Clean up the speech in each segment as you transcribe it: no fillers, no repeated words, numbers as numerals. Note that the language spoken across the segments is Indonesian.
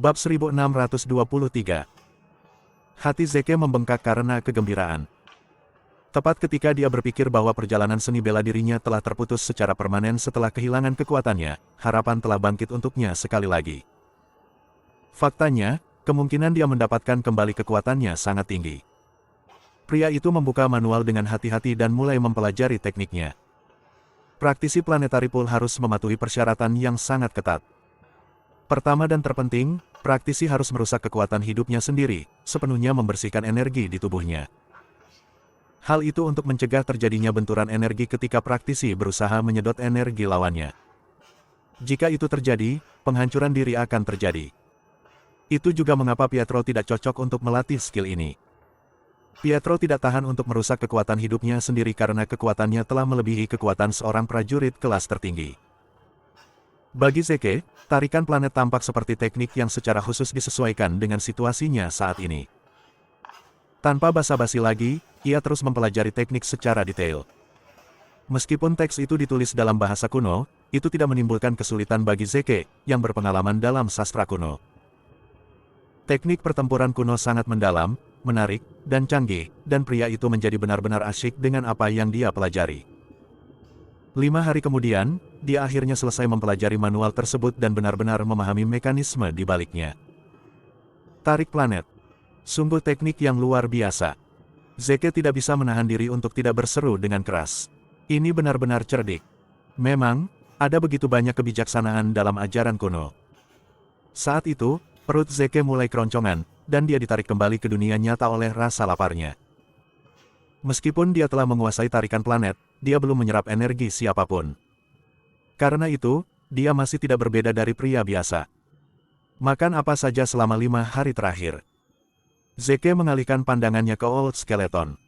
Bab 1623. Hati Zeke membengkak karena kegembiraan. Tepat ketika dia berpikir bahwa perjalanan seni bela dirinya telah terputus secara permanen setelah kehilangan kekuatannya, harapan telah bangkit untuknya sekali lagi. Faktanya, kemungkinan dia mendapatkan kembali kekuatannya sangat tinggi. Pria itu membuka manual dengan hati-hati dan mulai mempelajari tekniknya. Praktisi planetary pool harus mematuhi persyaratan yang sangat ketat. Pertama dan terpenting, praktisi harus merusak kekuatan hidupnya sendiri, sepenuhnya membersihkan energi di tubuhnya. Hal itu untuk mencegah terjadinya benturan energi ketika praktisi berusaha menyedot energi lawannya. Jika itu terjadi, penghancuran diri akan terjadi. Itu juga mengapa Pietro tidak cocok untuk melatih skill ini. Pietro tidak tahan untuk merusak kekuatan hidupnya sendiri karena kekuatannya telah melebihi kekuatan seorang prajurit kelas tertinggi. Bagi Zeke, tarikan planet tampak seperti teknik yang secara khusus disesuaikan dengan situasinya saat ini. Tanpa basa-basi lagi, ia terus mempelajari teknik secara detail. Meskipun teks itu ditulis dalam bahasa kuno, itu tidak menimbulkan kesulitan bagi Zeke, yang berpengalaman dalam sastra kuno. Teknik pertempuran kuno sangat mendalam, menarik, dan canggih, dan pria itu menjadi benar-benar asyik dengan apa yang dia pelajari. 5 hari kemudian, dia akhirnya selesai mempelajari manual tersebut dan benar-benar memahami mekanisme di baliknya. Tarik planet. Sungguh teknik yang luar biasa. Zeke tidak bisa menahan diri untuk tidak berseru dengan keras. Ini benar-benar cerdik. Memang, ada begitu banyak kebijaksanaan dalam ajaran kuno. Saat itu, perut Zeke mulai keroncongan, dan dia ditarik kembali ke dunia nyata oleh rasa laparnya. Meskipun dia telah menguasai tarikan planet, dia belum menyerap energi siapapun. Karena itu, dia masih tidak berbeda dari pria biasa. Makan apa saja selama 5 hari terakhir. Zeke mengalihkan pandangannya ke Old Skeleton.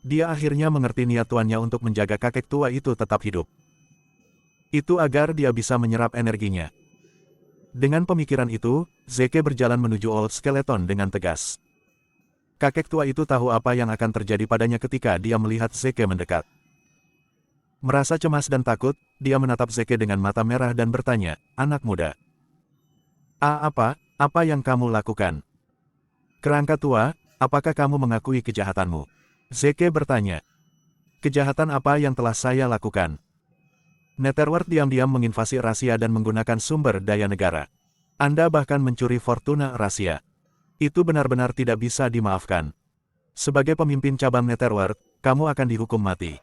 Dia akhirnya mengerti niat tuannya untuk menjaga kakek tua itu tetap hidup. Itu agar dia bisa menyerap energinya. Dengan pemikiran itu, Zeke berjalan menuju Old Skeleton dengan tegas. Kakek tua itu tahu apa yang akan terjadi padanya ketika dia melihat Zeke mendekat. Merasa cemas dan takut, dia menatap Zeke dengan mata merah dan bertanya, "Anak muda. Apa yang kamu lakukan? Kerangka tua, apakah kamu mengakui kejahatanmu?" Zeke bertanya. "Kejahatan apa yang telah saya lakukan?" Netherworld diam-diam menginvasi rahasia dan menggunakan sumber daya negara. Anda bahkan mencuri fortuna rahasia. Itu benar-benar tidak bisa dimaafkan. Sebagai pemimpin cabang Netherworld, kamu akan dihukum mati.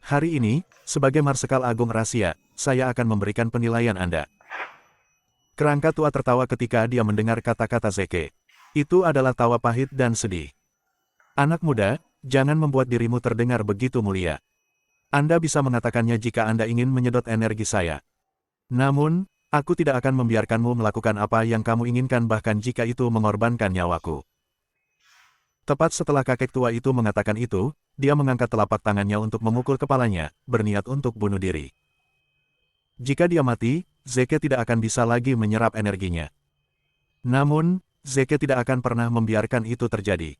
Hari ini, sebagai Marsekal Agung Rahasia, saya akan memberikan penilaian Anda. Kerangka tua tertawa ketika dia mendengar kata-kata Zeke. Itu adalah tawa pahit dan sedih. "Anak muda, jangan membuat dirimu terdengar begitu mulia. Anda bisa mengatakannya jika Anda ingin menyedot energi saya. Namun, aku tidak akan membiarkanmu melakukan apa yang kamu inginkan bahkan jika itu mengorbankan nyawaku." Tepat setelah kakek tua itu mengatakan itu, dia mengangkat telapak tangannya untuk memukul kepalanya, berniat untuk bunuh diri. Jika dia mati, Zeke tidak akan bisa lagi menyerap energinya. Namun, Zeke tidak akan pernah membiarkan itu terjadi.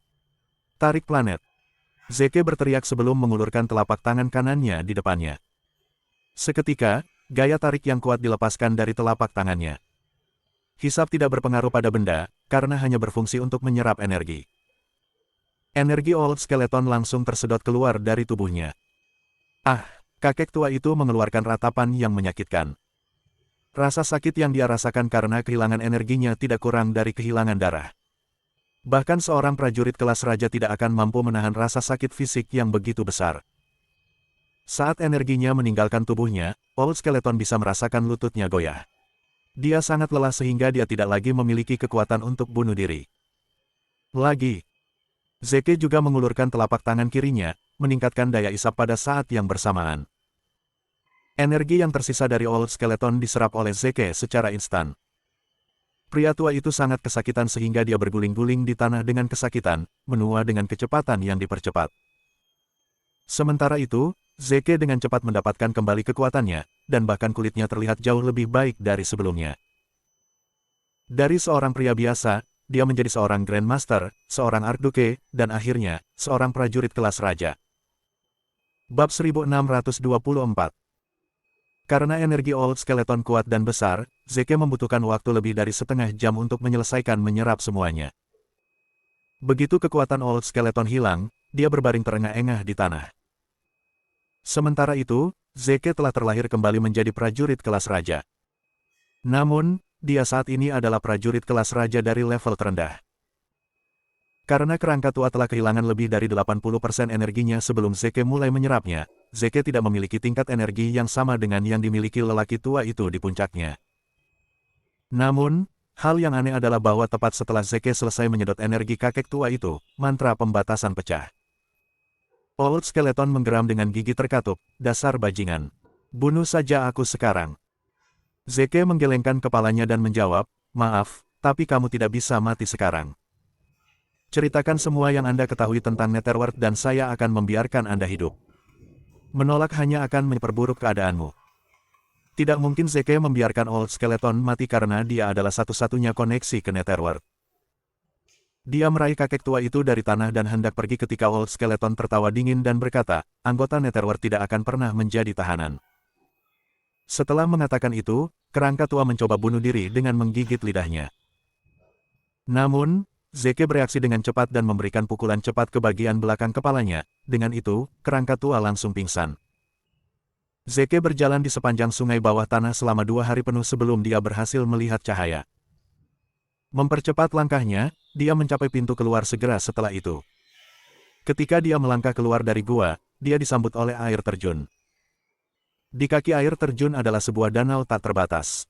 Tarik planet. Zeke berteriak sebelum mengulurkan telapak tangan kanannya di depannya. Seketika, gaya tarik yang kuat dilepaskan dari telapak tangannya. Hisap tidak berpengaruh pada benda, karena hanya berfungsi untuk menyerap energi. Energi Old Skeleton langsung tersedot keluar dari tubuhnya. Kakek tua itu mengeluarkan ratapan yang menyakitkan. Rasa sakit yang dia rasakan karena kehilangan energinya tidak kurang dari kehilangan darah. Bahkan seorang prajurit kelas raja tidak akan mampu menahan rasa sakit fisik yang begitu besar. Saat energinya meninggalkan tubuhnya, Old Skeleton bisa merasakan lututnya goyah. Dia sangat lelah sehingga dia tidak lagi memiliki kekuatan untuk bunuh diri. Zeke juga mengulurkan telapak tangan kirinya, meningkatkan daya isap pada saat yang bersamaan. Energi yang tersisa dari Old Skeleton diserap oleh Zeke secara instan. Pria tua itu sangat kesakitan sehingga dia berguling-guling di tanah dengan kesakitan, menua dengan kecepatan yang dipercepat. Sementara itu, Zeke dengan cepat mendapatkan kembali kekuatannya, dan bahkan kulitnya terlihat jauh lebih baik dari sebelumnya. Dari seorang pria biasa, dia menjadi seorang Grandmaster, seorang Archduke, dan akhirnya, seorang prajurit kelas raja. Bab 1624. Karena energi Old Skeleton kuat dan besar, Zeke membutuhkan waktu lebih dari setengah jam untuk menyelesaikan menyerap semuanya. Begitu kekuatan Old Skeleton hilang, dia berbaring terengah-engah di tanah. Sementara itu, Zeke telah terlahir kembali menjadi prajurit kelas raja. Namun, dia saat ini adalah prajurit kelas raja dari level terendah. Karena kerangka tua telah kehilangan lebih dari 80% energinya sebelum Zeke mulai menyerapnya, Zeke tidak memiliki tingkat energi yang sama dengan yang dimiliki lelaki tua itu di puncaknya. Namun, hal yang aneh adalah bahwa tepat setelah Zeke selesai menyedot energi kakek tua itu, mantra pembatasan pecah. Old Skeleton menggeram dengan gigi terkatup, dasar bajingan. Bunuh saja aku sekarang. Zeke menggelengkan kepalanya dan menjawab, maaf, tapi kamu tidak bisa mati sekarang. Ceritakan semua yang Anda ketahui tentang Netherworld dan saya akan membiarkan Anda hidup. Menolak hanya akan memperburuk keadaanmu. Tidak mungkin Zeke membiarkan Old Skeleton mati karena dia adalah satu-satunya koneksi ke Netherworld. Dia meraih kakek tua itu dari tanah dan hendak pergi ketika Old Skeleton tertawa dingin dan berkata, anggota Netherworld tidak akan pernah menjadi tahanan. Setelah mengatakan itu, kerangka tua mencoba bunuh diri dengan menggigit lidahnya. Namun, Zeke bereaksi dengan cepat dan memberikan pukulan cepat ke bagian belakang kepalanya. Dengan itu, kerangka tua langsung pingsan. Zeke berjalan di sepanjang sungai bawah tanah selama 2 hari penuh sebelum dia berhasil melihat cahaya. Mempercepat langkahnya, dia mencapai pintu keluar segera setelah itu. Ketika dia melangkah keluar dari gua, dia disambut oleh air terjun. Di kaki air terjun adalah sebuah danau tak terbatas.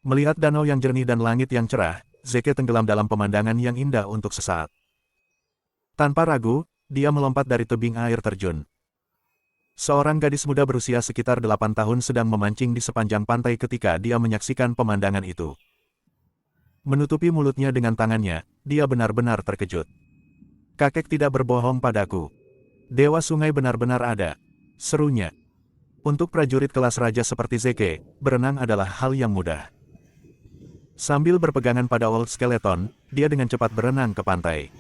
Melihat danau yang jernih dan langit yang cerah, Zeke tenggelam dalam pemandangan yang indah untuk sesaat. Tanpa ragu, dia melompat dari tebing air terjun. Seorang gadis muda berusia sekitar 8 tahun sedang memancing di sepanjang pantai ketika dia menyaksikan pemandangan itu. Menutupi mulutnya dengan tangannya, dia benar-benar terkejut. Kakek tidak berbohong padaku. Dewa sungai benar-benar ada. Serunya. Untuk prajurit kelas raja seperti Zeke, berenang adalah hal yang mudah. Sambil berpegangan pada Old Skeleton, dia dengan cepat berenang ke pantai.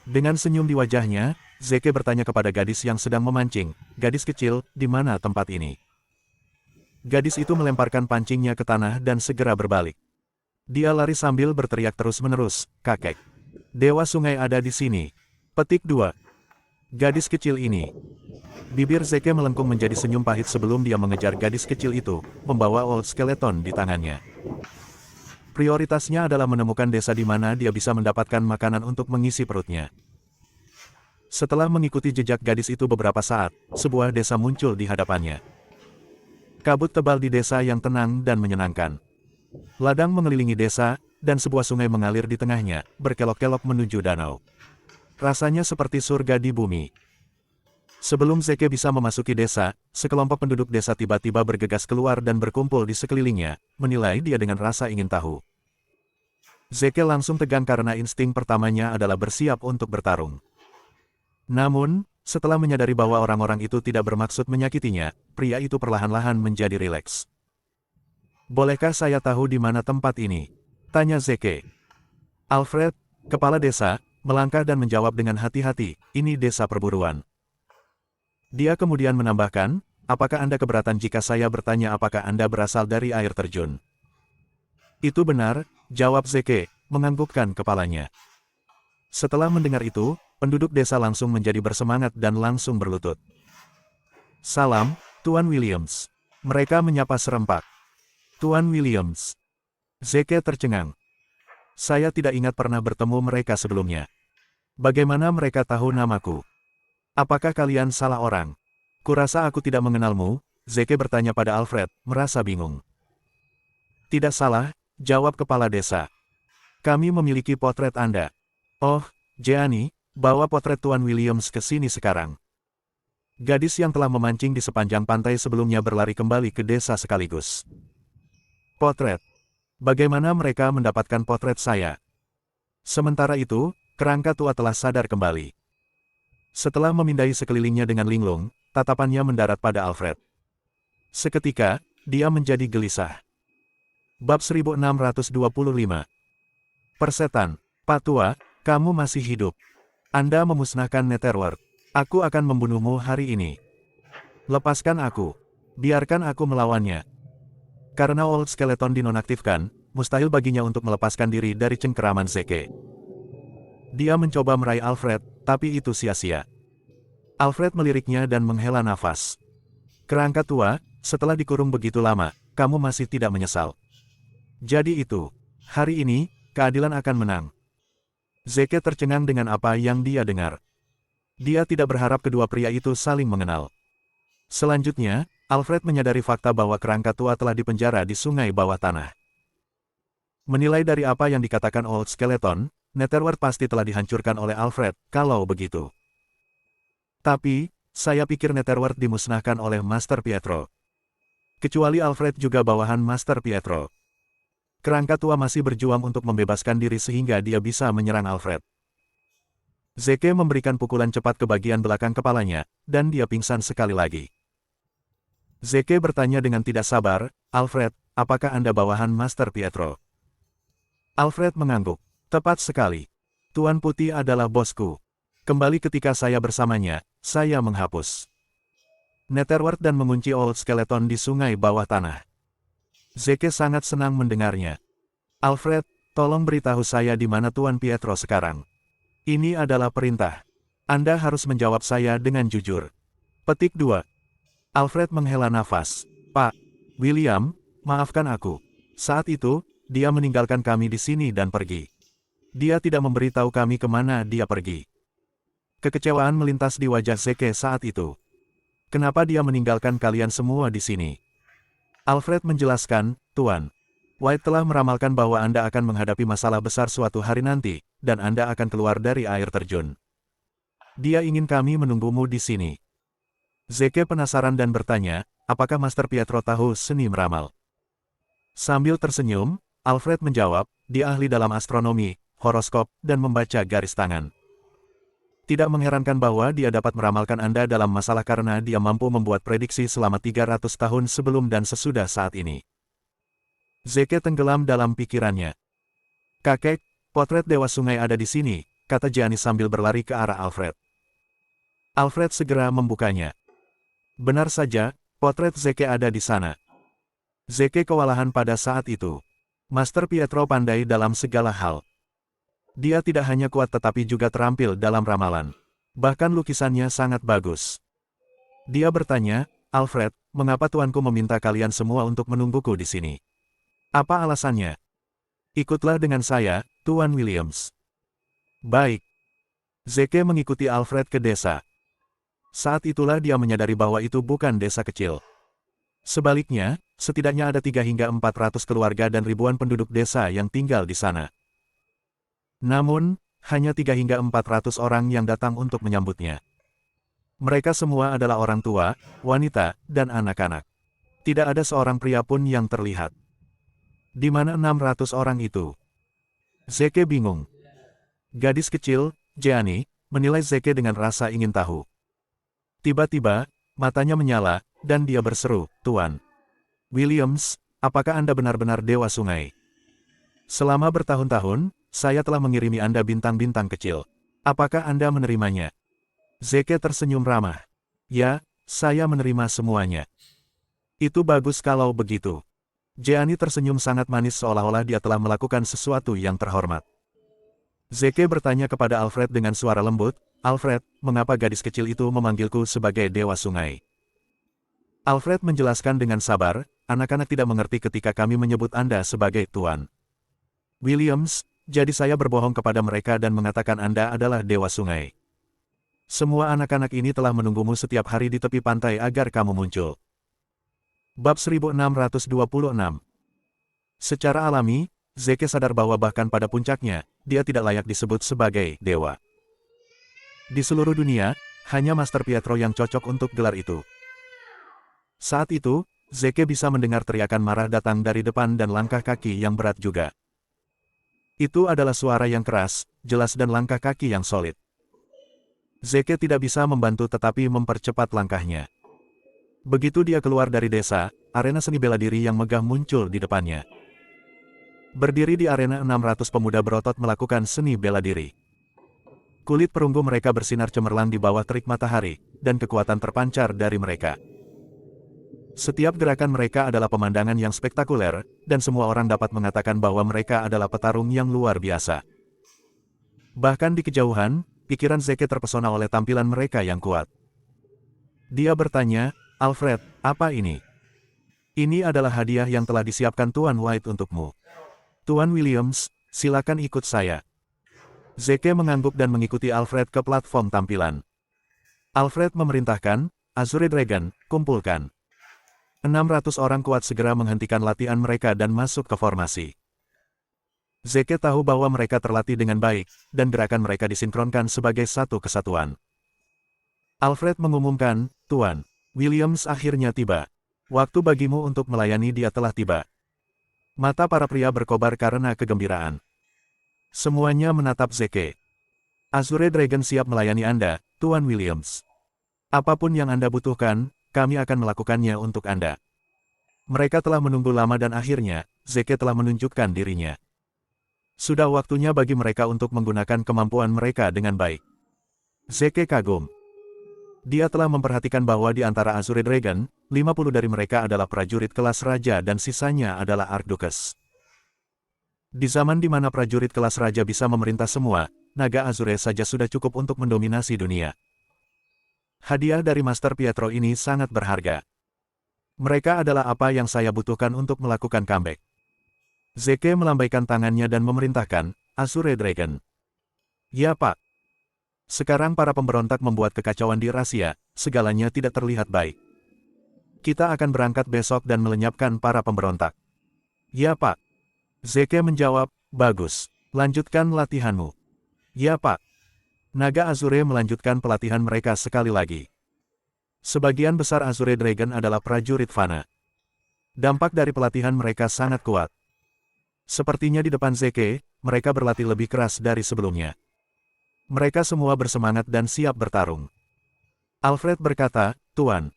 Dengan senyum di wajahnya, Zeke bertanya kepada gadis yang sedang memancing, gadis kecil, di mana tempat ini? Gadis itu melemparkan pancingnya ke tanah dan segera berbalik. Dia lari sambil berteriak terus-menerus, kakek. Dewa sungai ada di sini. Petik 2. Gadis kecil ini. Bibir Zeke melengkung menjadi senyum pahit sebelum dia mengejar gadis kecil itu, membawa Old Skeleton di tangannya. Prioritasnya adalah menemukan desa di mana dia bisa mendapatkan makanan untuk mengisi perutnya. Setelah mengikuti jejak gadis itu beberapa saat, sebuah desa muncul di hadapannya. Kabut tebal di desa yang tenang dan menyenangkan. Ladang mengelilingi desa, dan sebuah sungai mengalir di tengahnya, berkelok-kelok menuju danau. Rasanya seperti surga di bumi. Sebelum Zeke bisa memasuki desa, sekelompok penduduk desa tiba-tiba bergegas keluar dan berkumpul di sekelilingnya, menilai dia dengan rasa ingin tahu. Zeke langsung tegang karena insting pertamanya adalah bersiap untuk bertarung. Namun, setelah menyadari bahwa orang-orang itu tidak bermaksud menyakitinya, pria itu perlahan-lahan menjadi rileks. Bolehkah saya tahu di mana tempat ini? Tanya Zeke. Alfred, kepala desa, melangkah dan menjawab dengan hati-hati, ini desa perburuan. Dia kemudian menambahkan, apakah Anda keberatan jika saya bertanya apakah Anda berasal dari air terjun? Itu benar, jawab Zeke, menganggukkan kepalanya. Setelah mendengar itu, penduduk desa langsung menjadi bersemangat dan langsung berlutut. Salam, Tuan Williams. Mereka menyapa serempak. Tuan Williams. Zeke tercengang. Saya tidak ingat pernah bertemu mereka sebelumnya. Bagaimana mereka tahu namaku? Apakah kalian salah orang? Kurasa aku tidak mengenalmu, Zeke bertanya pada Alfred, merasa bingung. Tidak salah, jawab kepala desa. Kami memiliki potret Anda. Oh, Jeani, bawa potret Tuan Williams ke sini sekarang. Gadis yang telah memancing di sepanjang pantai sebelumnya berlari kembali ke desa sekaligus. Potret. Bagaimana mereka mendapatkan potret saya? Sementara itu, kerangka tua telah sadar kembali. Setelah memindai sekelilingnya dengan linglung, tatapannya mendarat pada Alfred. Seketika, dia menjadi gelisah. Bab 1625. Persetan. Pak Tua, kamu masih hidup. Anda memusnahkan Netherworld. Aku akan membunuhmu hari ini. Lepaskan aku. Biarkan aku melawannya. Karena Old Skeleton dinonaktifkan, mustahil baginya untuk melepaskan diri dari cengkeraman Zeke. Dia mencoba meraih Alfred, tapi itu sia-sia. Alfred meliriknya dan menghela nafas. Kerangka tua, setelah dikurung begitu lama, kamu masih tidak menyesal. Jadi itu, hari ini, keadilan akan menang. Zeke tercengang dengan apa yang dia dengar. Dia tidak berharap kedua pria itu saling mengenal. Selanjutnya, Alfred menyadari fakta bahwa kerangka tua telah dipenjara di sungai bawah tanah. Menilai dari apa yang dikatakan Old Skeleton, Netherworld pasti telah dihancurkan oleh Alfred, kalau begitu. Tapi, saya pikir Netherworld dimusnahkan oleh Master Pietro. Kecuali Alfred juga bawahan Master Pietro. Kerangka tua masih berjuang untuk membebaskan diri sehingga dia bisa menyerang Alfred. Zeke memberikan pukulan cepat ke bagian belakang kepalanya, dan dia pingsan sekali lagi. Zeke bertanya dengan tidak sabar, Alfred, apakah Anda bawahan Master Pietro? Alfred mengangguk. Tepat sekali. Tuan Putih adalah bosku. Kembali ketika saya bersamanya, saya menghapus Netherworld dan mengunci Old Skeleton di sungai bawah tanah. Zeke sangat senang mendengarnya. Alfred, tolong beritahu saya di mana Tuan Pietro sekarang. Ini adalah perintah. Anda harus menjawab saya dengan jujur. Petik 2. Alfred menghela nafas. Pak William, maafkan aku. Saat itu, dia meninggalkan kami di sini dan pergi. Dia tidak memberitahu kami kemana dia pergi. Kekecewaan melintas di wajah Zeke saat itu. Kenapa dia meninggalkan kalian semua di sini? Alfred menjelaskan, Tuan. White telah meramalkan bahwa Anda akan menghadapi masalah besar suatu hari nanti, dan Anda akan keluar dari air terjun. Dia ingin kami menunggumu di sini. Zeke penasaran dan bertanya, apakah Master Pietro tahu seni meramal? Sambil tersenyum, Alfred menjawab, dia ahli dalam astronomi, horoskop, dan membaca garis tangan. Tidak mengherankan bahwa dia dapat meramalkan Anda dalam masalah karena dia mampu membuat prediksi selama 300 tahun sebelum dan sesudah saat ini. Zeke tenggelam dalam pikirannya. Kakek, potret Dewa Sungai ada di sini, kata Gianni sambil berlari ke arah Alfred. Alfred segera membukanya. Benar saja, potret Zeke ada di sana. Zeke kewalahan pada saat itu. Master Pietro pandai dalam segala hal. Dia tidak hanya kuat tetapi juga terampil dalam ramalan. Bahkan lukisannya sangat bagus. Dia bertanya, Alfred, mengapa tuanku meminta kalian semua untuk menungguku di sini? Apa alasannya? Ikutlah dengan saya, Tuan Williams. Baik. Zeke mengikuti Alfred ke desa. Saat itulah dia menyadari bahwa itu bukan desa kecil. Sebaliknya, setidaknya ada 3 hingga 400 keluarga dan ribuan penduduk desa yang tinggal di sana. Namun, hanya 3 hingga 400 orang yang datang untuk menyambutnya. Mereka semua adalah orang tua, wanita, dan anak-anak. Tidak ada seorang pria pun yang terlihat. Di mana 600 orang itu? Zeke bingung. Gadis kecil, Gianni, menilai Zeke dengan rasa ingin tahu. Tiba-tiba, matanya menyala, dan dia berseru, Tuan Williams, apakah Anda benar-benar Dewa Sungai? Selama bertahun-tahun, saya telah mengirimi Anda bintang-bintang kecil. Apakah Anda menerimanya? Zeke tersenyum ramah. Ya, saya menerima semuanya. Itu bagus kalau begitu. Gianni tersenyum sangat manis seolah-olah dia telah melakukan sesuatu yang terhormat. Zeke bertanya kepada Alfred dengan suara lembut, Alfred, mengapa gadis kecil itu memanggilku sebagai Dewa Sungai? Alfred menjelaskan dengan sabar, anak-anak tidak mengerti ketika kami menyebut Anda sebagai Tuan Williams, jadi saya berbohong kepada mereka dan mengatakan Anda adalah Dewa Sungai. Semua anak-anak ini telah menunggumu setiap hari di tepi pantai agar kamu muncul. Bab 1626. Secara alami, Zeke sadar bahwa bahkan pada puncaknya, dia tidak layak disebut sebagai dewa. Di seluruh dunia, hanya Master Pietro yang cocok untuk gelar itu. Saat itu, Zeke bisa mendengar teriakan marah datang dari depan dan langkah kaki yang berat juga. Itu adalah suara yang keras, jelas dan langkah kaki yang solid. Zeke tidak bisa membantu tetapi mempercepat langkahnya. Begitu dia keluar dari desa, arena seni bela diri yang megah muncul di depannya. Berdiri di arena 600 pemuda berotot melakukan seni bela diri. Kulit perunggu mereka bersinar cemerlang di bawah terik matahari, dan kekuatan terpancar dari mereka. Setiap gerakan mereka adalah pemandangan yang spektakuler, dan semua orang dapat mengatakan bahwa mereka adalah petarung yang luar biasa. Bahkan di kejauhan, pikiran Zeke terpesona oleh tampilan mereka yang kuat. Dia bertanya, "Alfred, apa ini?" "Ini adalah hadiah yang telah disiapkan Tuan White untukmu. Tuan Williams, silakan ikut saya." Zeke mengangguk dan mengikuti Alfred ke platform tampilan. Alfred memerintahkan, "Azure Dragon, kumpulkan." 600 orang kuat segera menghentikan latihan mereka dan masuk ke formasi. Zeke tahu bahwa mereka terlatih dengan baik, dan gerakan mereka disinkronkan sebagai satu kesatuan. Alfred mengumumkan, "Tuan Williams akhirnya tiba. Waktu bagimu untuk melayani dia telah tiba." Mata para pria berkobar karena kegembiraan. Semuanya menatap Zeke. "Azure Dragon siap melayani Anda, Tuan Williams. Apapun yang Anda butuhkan, kami akan melakukannya untuk Anda." Mereka telah menunggu lama dan akhirnya, Zeke telah menunjukkan dirinya. Sudah waktunya bagi mereka untuk menggunakan kemampuan mereka dengan baik. Zeke kagum. Dia telah memperhatikan bahwa di antara Azure Dragon, 50 dari mereka adalah prajurit kelas raja dan sisanya adalah Archduchess. Di zaman di mana prajurit kelas raja bisa memerintah semua, naga Azure saja sudah cukup untuk mendominasi dunia. Hadiah dari Master Pietro ini sangat berharga. Mereka adalah apa yang saya butuhkan untuk melakukan comeback. Zeke melambaikan tangannya dan memerintahkan, "Azure Dragon." "Ya Pak." Sekarang para pemberontak membuat kekacauan di rahasia, segalanya tidak terlihat baik. Kita akan berangkat besok dan melenyapkan para pemberontak. "Ya Pak." Zeke menjawab, "Bagus. Lanjutkan latihanmu." "Ya Pak." Naga Azure melanjutkan pelatihan mereka sekali lagi. Sebagian besar Azure Dragon adalah prajurit fana. Dampak dari pelatihan mereka sangat kuat. Sepertinya di depan Zeke, mereka berlatih lebih keras dari sebelumnya. Mereka semua bersemangat dan siap bertarung. Alfred berkata, "Tuan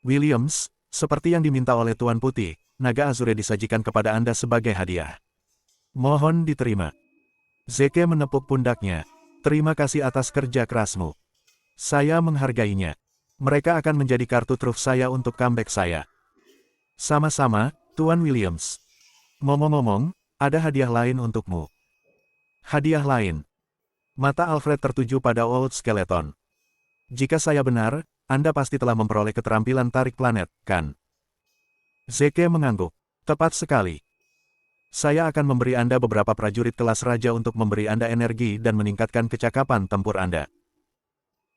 Williams, seperti yang diminta oleh Tuan Putih, naga Azure disajikan kepada Anda sebagai hadiah. Mohon diterima." Zeke menepuk pundaknya. "Terima kasih atas kerja kerasmu. Saya menghargainya. Mereka akan menjadi kartu truf saya untuk comeback saya." "Sama-sama, Tuan Williams. Ngomong-ngomong, ada hadiah lain untukmu." "Hadiah lain?" Mata Alfred tertuju pada Old Skeleton. "Jika saya benar, Anda pasti telah memperoleh keterampilan tarik planet, kan?" Zeke mengangguk. "Tepat sekali. Saya akan memberi Anda beberapa prajurit kelas raja untuk memberi Anda energi dan meningkatkan kecakapan tempur Anda."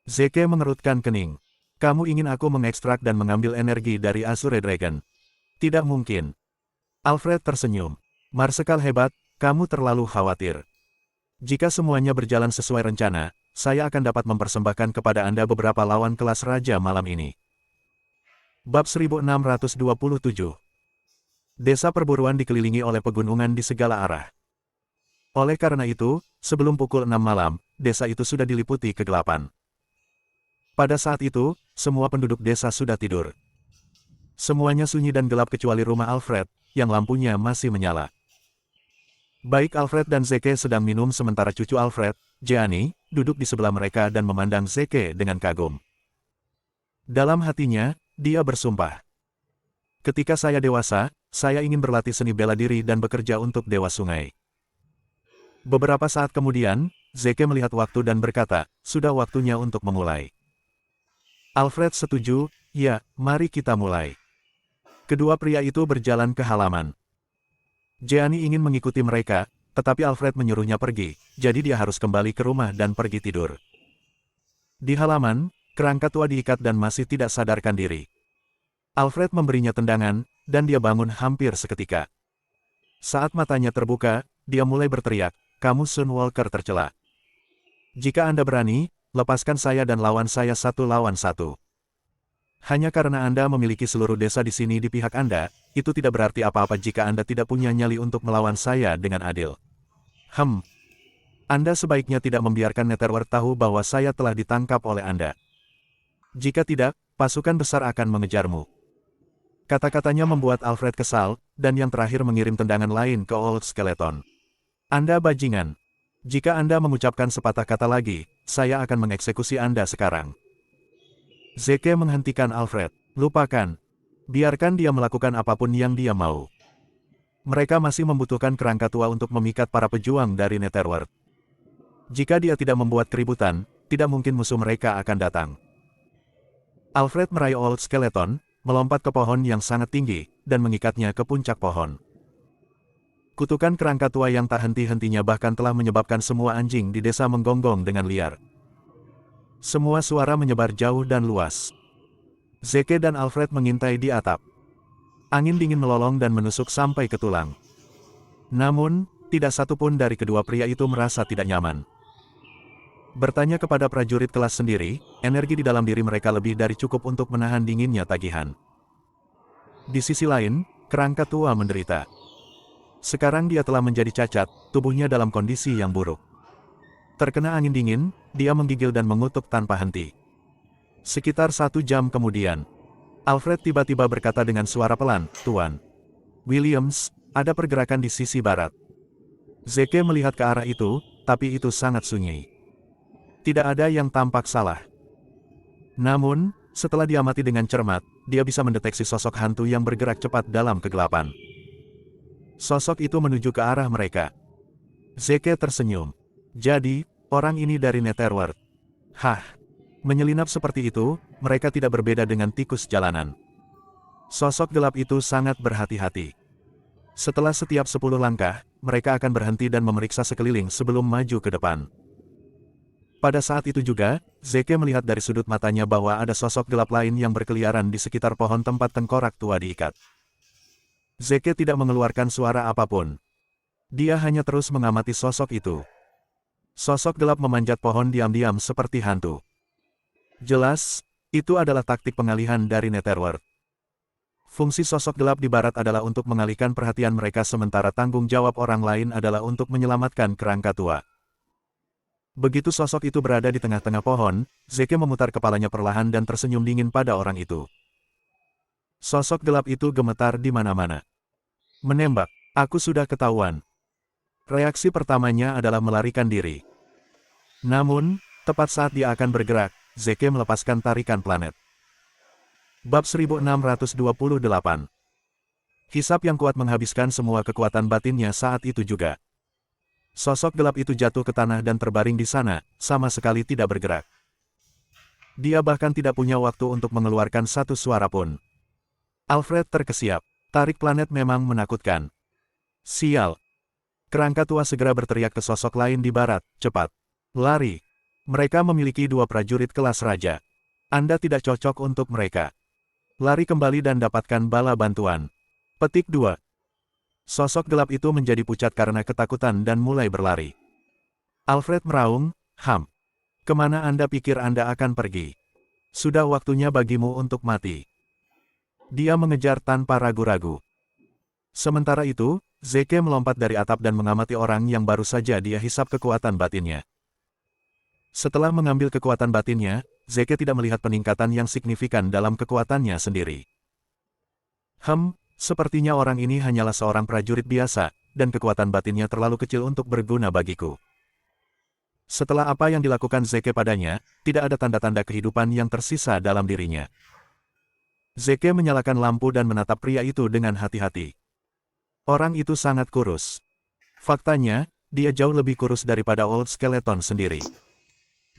Zeke mengerutkan kening. "Kamu ingin aku mengekstrak dan mengambil energi dari Azure Dragon?" "Tidak mungkin." Alfred tersenyum. "Marsekal hebat, kamu terlalu khawatir. Jika semuanya berjalan sesuai rencana, saya akan dapat mempersembahkan kepada Anda beberapa lawan kelas raja malam ini." Bab 1627. Desa perburuan dikelilingi oleh pegunungan di segala arah. Oleh karena itu, sebelum pukul 6 malam, desa itu sudah diliputi kegelapan. Pada saat itu, semua penduduk desa sudah tidur. Semuanya sunyi dan gelap kecuali rumah Alfred, yang lampunya masih menyala. Baik Alfred dan Zeke sedang minum sementara cucu Alfred, Jeannie, duduk di sebelah mereka dan memandang Zeke dengan kagum. Dalam hatinya, dia bersumpah. "Ketika saya dewasa, saya ingin berlatih seni bela diri dan bekerja untuk Dewa Sungai." Beberapa saat kemudian, Zeke melihat waktu dan berkata, "Sudah waktunya untuk memulai." Alfred setuju, "Ya, mari kita mulai." Kedua pria itu berjalan ke halaman. Jeannie ingin mengikuti mereka, tetapi Alfred menyuruhnya pergi, jadi dia harus kembali ke rumah dan pergi tidur. Di halaman, kerangka tua diikat dan masih tidak sadarkan diri. Alfred memberinya tendangan, dan dia bangun hampir seketika. Saat matanya terbuka, dia mulai berteriak, "Kamu Sun Walker tercela. Jika Anda berani, lepaskan saya dan lawan saya 1 lawan 1. Hanya karena Anda memiliki seluruh desa di sini di pihak Anda, itu tidak berarti apa-apa jika Anda tidak punya nyali untuk melawan saya dengan adil. Anda sebaiknya tidak membiarkan Netherworld tahu bahwa saya telah ditangkap oleh Anda. Jika tidak, pasukan besar akan mengejarmu." Kata-katanya membuat Alfred kesal, dan yang terakhir mengirim tendangan lain ke Old Skeleton. "Anda bajingan. Jika Anda mengucapkan sepatah kata lagi, saya akan mengeksekusi Anda sekarang." Zeke menghentikan Alfred. "Lupakan. Biarkan dia melakukan apapun yang dia mau. Mereka masih membutuhkan kerangka tua untuk memikat para pejuang dari Netherworld. Jika dia tidak membuat keributan, tidak mungkin musuh mereka akan datang. Alfred meraih Old Skeleton, melompat ke pohon yang sangat tinggi, dan mengikatnya ke puncak pohon. Kutukan kerangka tua yang tak henti-hentinya bahkan telah menyebabkan semua anjing di desa menggonggong dengan liar. Semua suara menyebar jauh dan luas. Zeke dan Alfred mengintai di atap. Angin dingin melolong dan menusuk sampai ke tulang. Namun, tidak satu pun dari kedua pria itu merasa tidak nyaman. Bertanya kepada prajurit kelas sendiri, energi di dalam diri mereka lebih dari cukup untuk menahan dinginnya tagihan. Di sisi lain, kerangka tua menderita. Sekarang dia telah menjadi cacat, tubuhnya dalam kondisi yang buruk. Terkena angin dingin, dia menggigil dan mengutuk tanpa henti. Sekitar 1 jam kemudian, Alfred tiba-tiba berkata dengan suara pelan, "Tuan Williams, ada pergerakan di sisi barat." Zeke melihat ke arah itu, tapi itu sangat sunyi. Tidak ada yang tampak salah. Namun, setelah diamati dengan cermat, dia bisa mendeteksi sosok hantu yang bergerak cepat dalam kegelapan. Sosok itu menuju ke arah mereka. Zeke tersenyum. Jadi, orang ini dari Netherworld. Hah. Menyelinap seperti itu, mereka tidak berbeda dengan tikus jalanan. Sosok gelap itu sangat berhati-hati. Setelah setiap 10 langkah, mereka akan berhenti dan memeriksa sekeliling sebelum maju ke depan. Pada saat itu juga, Zeke melihat dari sudut matanya bahwa ada sosok gelap lain yang berkeliaran di sekitar pohon tempat tengkorak tua diikat. Zeke tidak mengeluarkan suara apapun. Dia hanya terus mengamati sosok itu. Sosok gelap memanjat pohon diam-diam seperti hantu. Jelas, itu adalah taktik pengalihan dari Netherworld. Fungsi sosok gelap di barat adalah untuk mengalihkan perhatian mereka sementara tanggung jawab orang lain adalah untuk menyelamatkan kerangka tua. Begitu sosok itu berada di tengah-tengah pohon, Zeke memutar kepalanya perlahan dan tersenyum dingin pada orang itu. Sosok gelap itu gemetar di mana-mana. Menembak, aku sudah ketahuan. Reaksi pertamanya adalah melarikan diri. Namun, tepat saat dia akan bergerak, Zeke melepaskan tarikan planet. Bab 1628. Hisap yang kuat menghabiskan semua kekuatan batinnya saat itu juga. Sosok gelap itu jatuh ke tanah dan terbaring di sana, sama sekali tidak bergerak. Dia bahkan tidak punya waktu untuk mengeluarkan satu suara pun. Alfred terkesiap. Tarik planet memang menakutkan. Sial. Kerangka tua segera berteriak ke sosok lain di barat, cepat. Lari. Mereka memiliki 2 prajurit kelas raja. Anda tidak cocok untuk mereka. Lari kembali dan dapatkan bala bantuan. Petik 2. Sosok gelap itu menjadi pucat karena ketakutan dan mulai berlari. Alfred meraung, Kemana Anda pikir Anda akan pergi? Sudah waktunya bagimu untuk mati. Dia mengejar tanpa ragu-ragu. Sementara itu, Zeke melompat dari atap dan mengamati orang yang baru saja dia hisap kekuatan batinnya. Setelah mengambil kekuatan batinnya, Zeke tidak melihat peningkatan yang signifikan dalam kekuatannya sendiri. Sepertinya orang ini hanyalah seorang prajurit biasa, dan kekuatan batinnya terlalu kecil untuk berguna bagiku. Setelah apa yang dilakukan Zeke padanya, tidak ada tanda-tanda kehidupan yang tersisa dalam dirinya. Zeke menyalakan lampu dan menatap pria itu dengan hati-hati. Orang itu sangat kurus. Faktanya, dia jauh lebih kurus daripada Old Skeleton sendiri.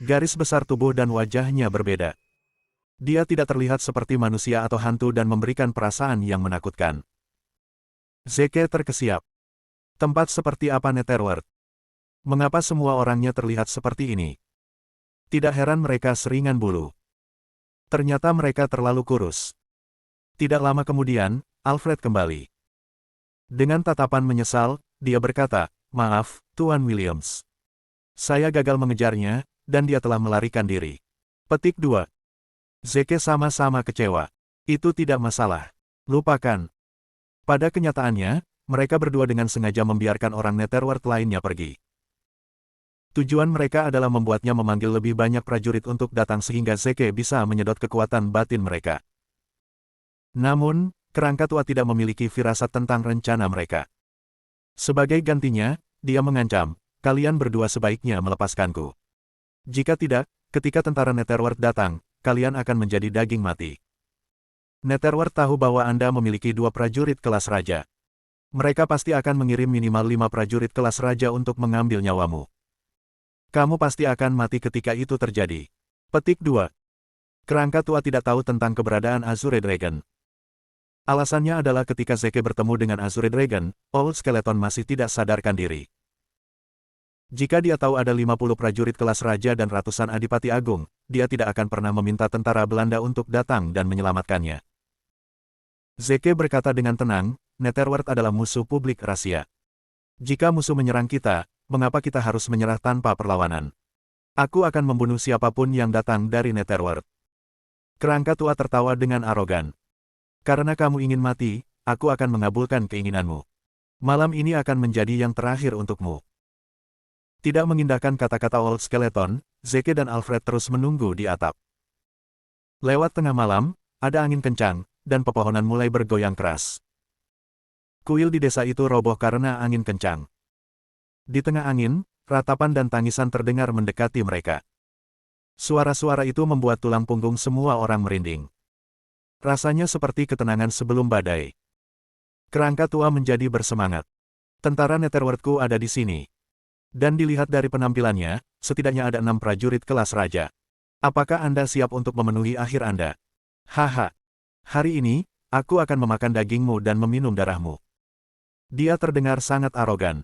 Garis besar tubuh dan wajahnya berbeda. Dia tidak terlihat seperti manusia atau hantu dan memberikan perasaan yang menakutkan. Zeke terkesiap. Tempat seperti apa Netherworld? Mengapa semua orangnya terlihat seperti ini? Tidak heran mereka seringan bulu. Ternyata mereka terlalu kurus. Tidak lama kemudian, Alfred kembali. Dengan tatapan menyesal, dia berkata, "Maaf, Tuan Williams. Saya gagal mengejarnya, dan dia telah melarikan diri." Petik 2. Zeke sama-sama kecewa. Itu tidak masalah. Lupakan. Pada kenyataannya, mereka berdua dengan sengaja membiarkan orang Netherworld lainnya pergi. Tujuan mereka adalah membuatnya memanggil lebih banyak prajurit untuk datang sehingga Zeke bisa menyedot kekuatan batin mereka. Namun, kerangka tua tidak memiliki firasat tentang rencana mereka. Sebagai gantinya, dia mengancam, "Kalian berdua sebaiknya melepaskanku. Jika tidak, ketika tentara Netherworld datang, kalian akan menjadi daging mati." Netherworld tahu bahwa Anda memiliki 2 prajurit kelas raja. Mereka pasti akan mengirim minimal 5 prajurit kelas raja untuk mengambil nyawamu. Kamu pasti akan mati ketika itu terjadi. Petik 2. Kerangka tua tidak tahu tentang keberadaan Azure Dragon. Alasannya adalah ketika Zeke bertemu dengan Azure Dragon, Old Skeleton masih tidak sadarkan diri. Jika dia tahu ada 50 prajurit kelas raja dan ratusan adipati agung, dia tidak akan pernah meminta tentara Belanda untuk datang dan menyelamatkannya. Zeke berkata dengan tenang, Netherworld adalah musuh publik rahasia. Jika musuh menyerang kita, mengapa kita harus menyerah tanpa perlawanan? Aku akan membunuh siapapun yang datang dari Netherworld. Kerangka tua tertawa dengan arogan. Karena kamu ingin mati, aku akan mengabulkan keinginanmu. Malam ini akan menjadi yang terakhir untukmu. Tidak mengindahkan kata-kata Old Skeleton, Zeke dan Alfred terus menunggu di atap. Lewat tengah malam, ada angin kencang, dan pepohonan mulai bergoyang keras. Kuil di desa itu roboh karena angin kencang. Di tengah angin, ratapan dan tangisan terdengar mendekati mereka. Suara-suara itu membuat tulang punggung semua orang merinding. Rasanya seperti ketenangan sebelum badai. Kerangka tua menjadi bersemangat. Tentara Netherworldku ada di sini. Dan dilihat dari penampilannya, setidaknya ada 6 prajurit kelas raja. Apakah Anda siap untuk memenuhi akhir Anda? Haha. Hari ini, aku akan memakan dagingmu dan meminum darahmu. Dia terdengar sangat arogan.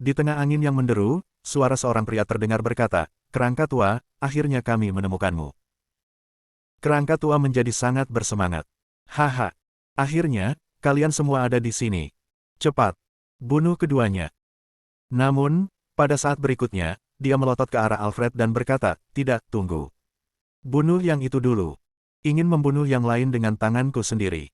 Di tengah angin yang menderu, suara seorang pria terdengar berkata, "Kerangka tua, akhirnya kami menemukanmu." Kerangka tua menjadi sangat bersemangat. Haha. Akhirnya, kalian semua ada di sini. Cepat. Bunuh keduanya. Namun, pada saat berikutnya, dia melotot ke arah Alfred dan berkata, "Tidak, tunggu. Bunuh yang itu dulu. Ingin membunuh yang lain dengan tanganku sendiri."